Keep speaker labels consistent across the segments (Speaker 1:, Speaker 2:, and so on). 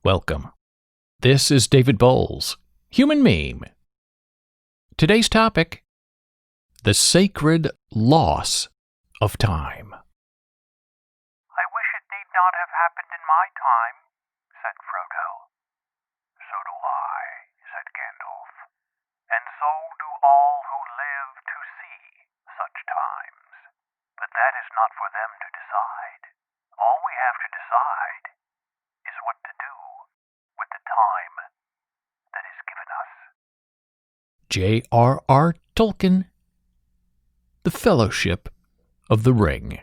Speaker 1: Welcome. This is David Bowles, Human Meme. Today's topic, the sacred loss of time.
Speaker 2: I wish it need not have happened in my time, said Frodo. So do I, said Gandalf, and so do all who live to see such times. But that is not for them to decide. All we have to decide is what to do with the time that is given us.
Speaker 1: J.R.R. Tolkien, The Fellowship of the Ring.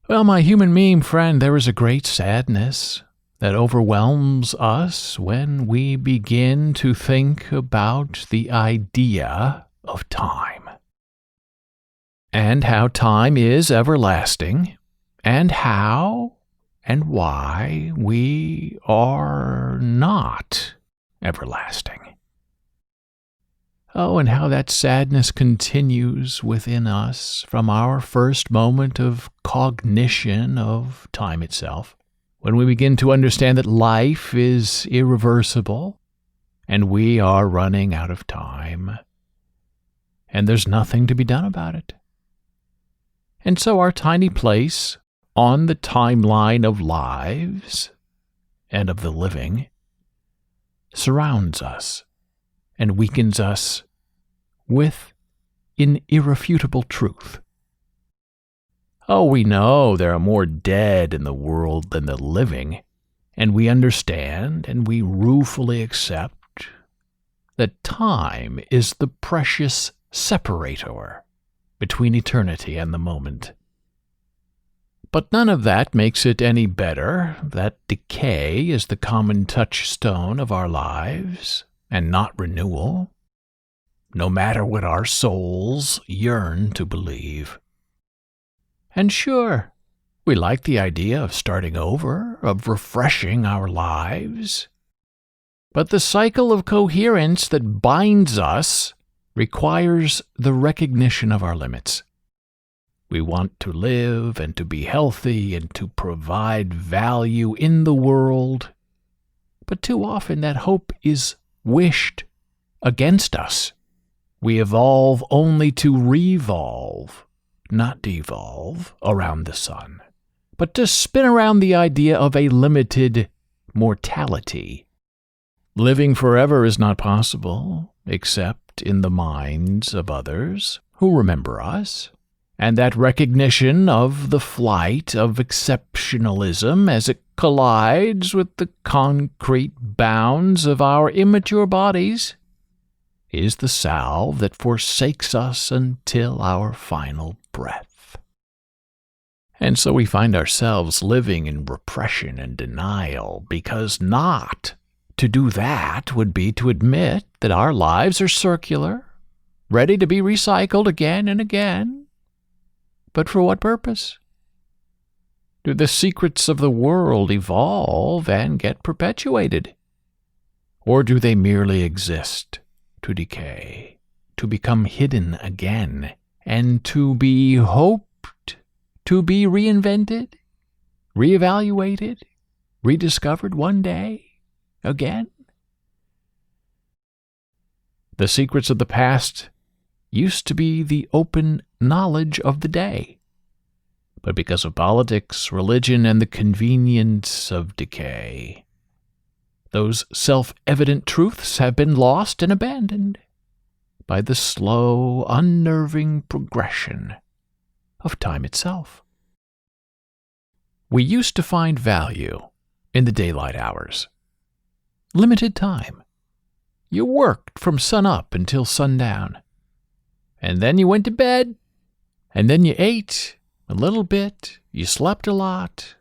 Speaker 1: Well, my human meme friend, there is a great sadness that overwhelms us when we begin to think about the idea of time. And how time is everlasting, and how and why we are not everlasting. Oh, and how that sadness continues within us from our first moment of cognition of time itself, when we begin to understand that life is irreversible, and we are running out of time, and there's nothing to be done about it. And so our tiny place on the timeline of lives and of the living surrounds us and weakens us with an irrefutable truth. Oh, we know there are more dead in the world than the living, and we understand and we ruefully accept that time is the precious separator between eternity and the moment. But none of that makes it any better that decay is the common touchstone of our lives, and not renewal, no matter what our souls yearn to believe. And sure, we like the idea of starting over, of refreshing our lives, but the cycle of coherence that binds us requires the recognition of our limits. We want to live and to be healthy and to provide value in the world, but too often that hope is wished against us. We evolve only to revolve, not devolve, around the sun, but to spin around the idea of a limited mortality. Living forever is not possible, except in the minds of others who remember us, and that recognition of the flight of exceptionalism as it collides with the concrete bounds of our immature bodies is the salve that forsakes us until our final breath. And so we find ourselves living in repression and denial, because not to do that would be to admit that our lives are circular, ready to be recycled again and again. But for what purpose? Do the secrets of the world evolve and get perpetuated? Or do they merely exist to decay, to become hidden again, and to be hoped to be reinvented, reevaluated, rediscovered one day again? The secrets of the past used to be the open knowledge of the day, but because of politics, religion, and the convenience of decay, those self-evident truths have been lost and abandoned by the slow, unnerving progression of time itself. We used to find value in the daylight hours. Limited time. You worked from sunup until sundown, and then you went to bed, and then you ate a little bit, you slept a lot,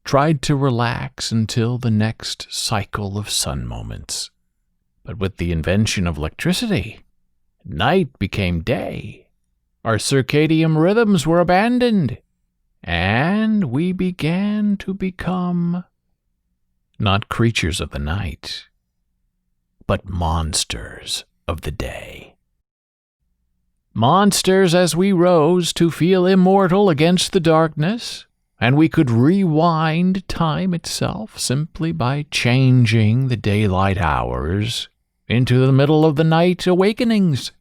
Speaker 1: tried to relax until the next cycle of sun moments. But with the invention of electricity, night became day, our circadian rhythms were abandoned, and we began to become not creatures of the night, but monsters of the day. Monsters as we rose to feel immortal against the darkness and we could rewind time itself simply by changing the daylight hours into the middle of the night awakenings.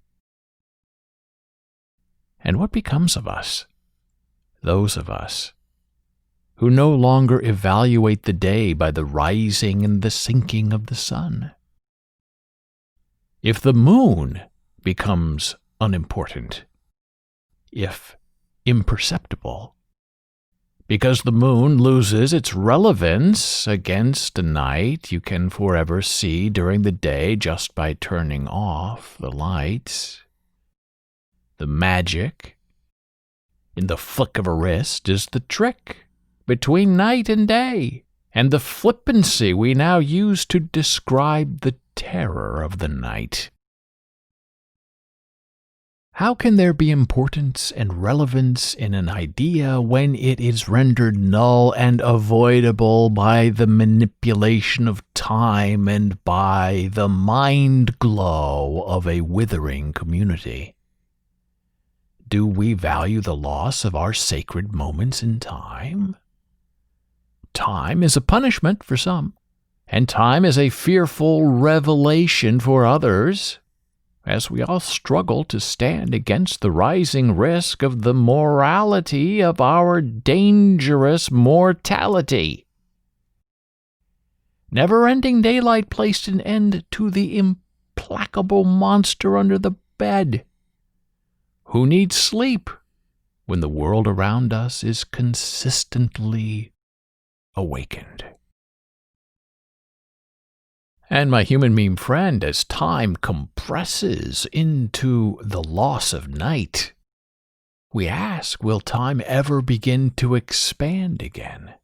Speaker 1: And what becomes of us? Those of us who no longer evaluate the day by the rising and the sinking of the sun. If the moon becomes unimportant, if imperceptible, because the moon loses its relevance against a night you can forever see during the day just by turning off the lights. The magic in the flick of a wrist is the trick between night and day, and the flippancy we now use to describe the terror of the night. How can there be importance and relevance in an idea when it is rendered null and avoidable by the manipulation of time and by the mind glow of a withering community? Do we value the loss of our sacred moments in time? Time is a punishment for some, and time is a fearful revelation for others, as we all struggle to stand against the rising risk of the morality of our dangerous mortality. Never-ending daylight placed an end to the implacable monster under the bed. Who needs sleep when the world around us is consistently awakened? And my human meme friend, as time compresses into the loss of night, we ask, will time ever begin to expand again?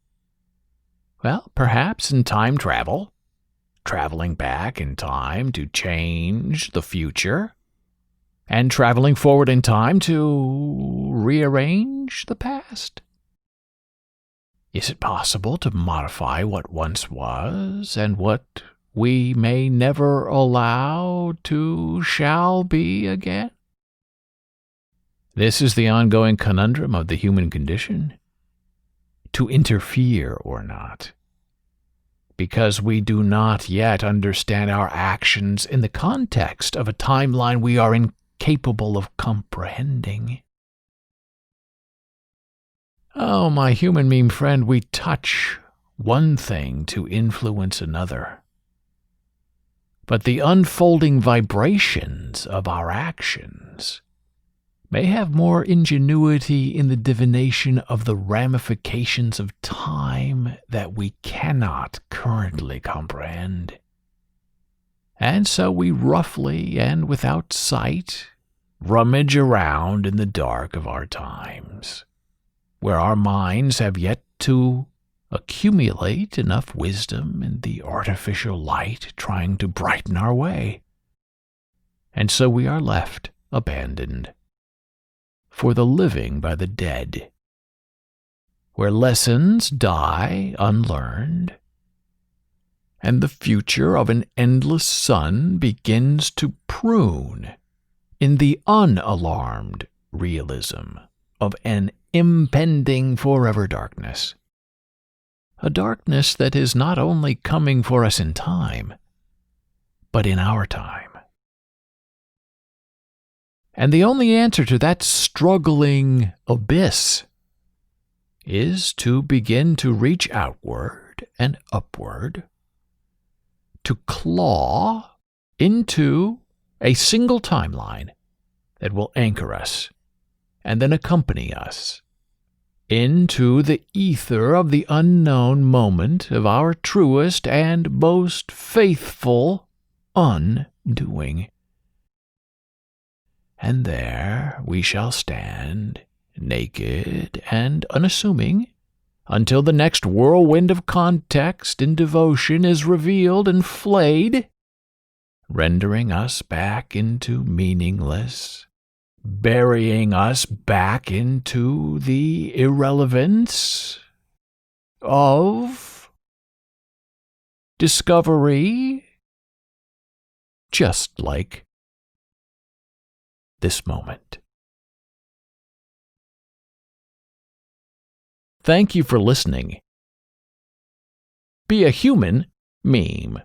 Speaker 1: Well, perhaps in time travel, traveling back in time to change the future, and traveling forward in time to rearrange the past. Is it possible to modify what once was and what we may never allow to shall be again? This is the ongoing conundrum of the human condition. To interfere or not, because we do not yet understand our actions in the context of a timeline we are incapable of comprehending. Oh, my human meme friend, we touch one thing to influence another. But the unfolding vibrations of our actions may have more ingenuity in the divination of the ramifications of time that we cannot currently comprehend. And so we roughly and without sight rummage around in the dark of our times, where our minds have yet to accumulate enough wisdom in the artificial light trying to brighten our way. And so we are left abandoned for the living by the dead, where lessons die unlearned, and the future of an endless sun begins to prune in the unalarmed realism of an impending forever darkness. A darkness that is not only coming for us in time, but in our time. And the only answer to that struggling abyss is to begin to reach outward and upward, to claw into a single timeline that will anchor us and then accompany us into the ether of the unknown moment of our truest and most faithful undoing. And there we shall stand, naked and unassuming, until the next whirlwind of context and devotion is revealed and flayed, rendering us back into meaningless, burying us back into the irrelevance of discovery, just like this moment. Thank you for listening. Be a human meme.